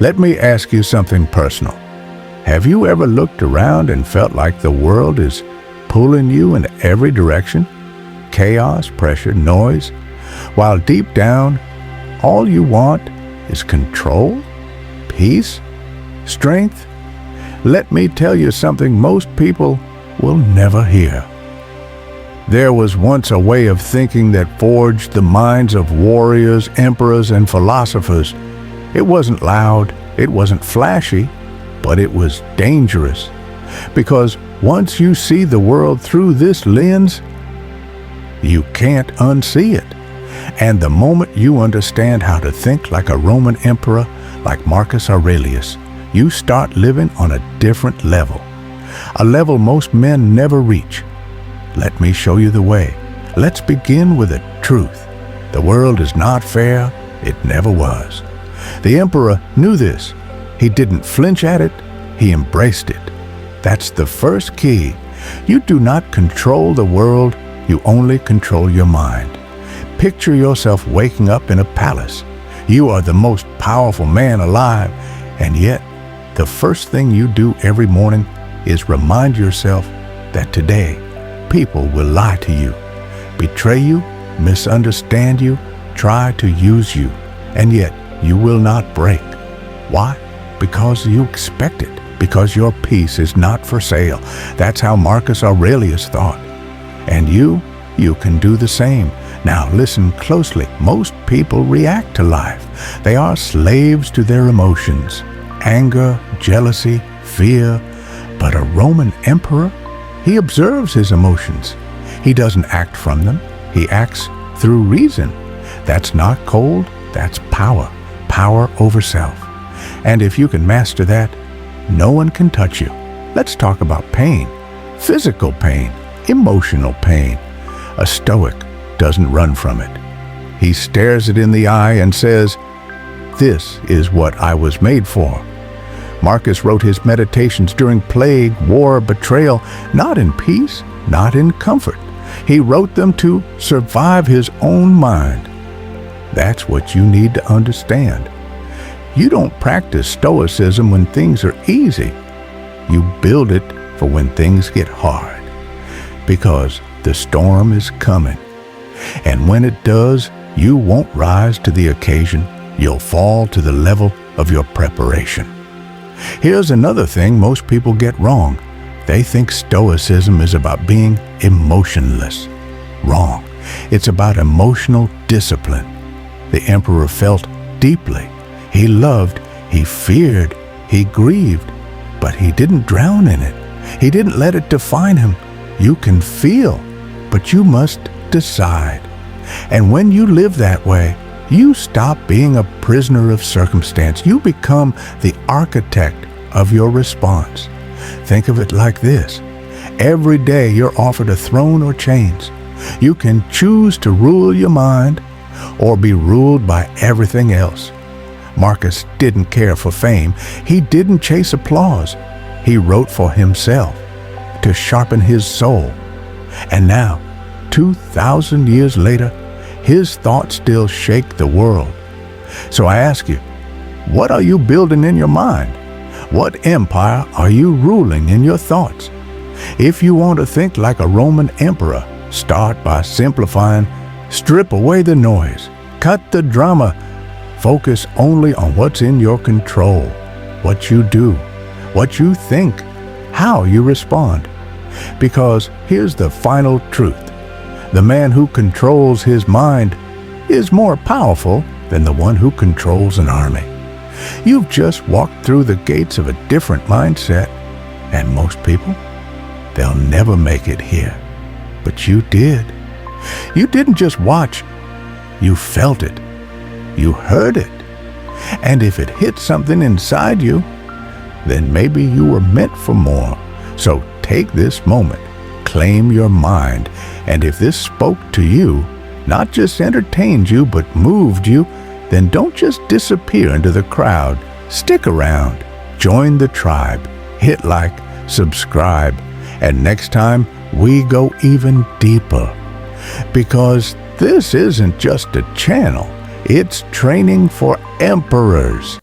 Let me ask you something personal. Have you ever looked around and felt like the world is pulling you in every direction? Chaos, pressure, noise, while deep down, all you want is control, peace, strength? Let me tell you something most people will never hear. There was once a way of thinking that forged the minds of warriors, emperors, and philosophers. It wasn't loud, it wasn't flashy, but it was dangerous. Because once you see the world through this lens, you can't unsee it. And the moment you understand how to think like a Roman emperor, like Marcus Aurelius, you start living on a different level. A level most men never reach. Let me show you the way. Let's begin with the truth. The world is not fair. It never was. The emperor knew this. He didn't flinch at it. He embraced it. That's the first key. You do not control the world. You only control your mind. Picture yourself waking up in a palace. You are the most powerful man alive, and yet the first thing you do every morning is remind yourself that today people will lie to you, betray you, misunderstand you, try to use you, and yet you will not break. Why? Because you expect it, because your peace is not for sale. That's how Marcus Aurelius thought. And you can do the same. Now listen closely. Most people react to life. They are slaves to their emotions. Anger, jealousy, fear. But a Roman emperor, he observes his emotions. He doesn't act from them. He acts through reason. That's not cold, that's power. Power over self. And if you can master that, no one can touch you. Let's talk about pain. Physical pain, emotional pain. A Stoic doesn't run from it. He stares it in the eye and says, "This is what I was made for." Marcus wrote his meditations during plague, war, betrayal, not in peace, not in comfort. He wrote them to survive his own mind. That's what you need to understand. You don't practice Stoicism when things are easy. You build it for when things get hard. Because the storm is coming. And when it does, you won't rise to the occasion. You'll fall to the level of your preparation. Here's another thing most people get wrong. They think Stoicism is about being emotionless. Wrong. It's about emotional discipline. The emperor felt deeply. He loved, he feared, he grieved, but he didn't drown in it. He didn't let it define him. You can feel, but you must decide. And when you live that way, you stop being a prisoner of circumstance. You become the architect of your response. Think of it like this. Every day you're offered a throne or chains. You can choose to rule your mind or be ruled by everything else. Marcus didn't care for fame. He didn't chase applause. He wrote for himself, to sharpen his soul. And now, 2,000 years later, his thoughts still shake the world. So I ask you, what are you building in your mind? What empire are you ruling in your thoughts? If you want to think like a Roman emperor, start by simplifying. Strip away the noise. Cut the drama. Focus only on what's in your control. What you do, what you think, how you respond. Because here's the final truth. The man who controls his mind is more powerful than the one who controls an army. You've just walked through the gates of a different mindset, and most people, they'll never make it here. But you did. You didn't just watch, you felt it. You heard it. And if it hit something inside you, then maybe you were meant for more. So take this moment, claim your mind, and if this spoke to you, not just entertained you, but moved you, then don't just disappear into the crowd. Stick around, join the tribe, hit like, subscribe, and next time we go even deeper. Because this isn't just a channel, it's training for emperors.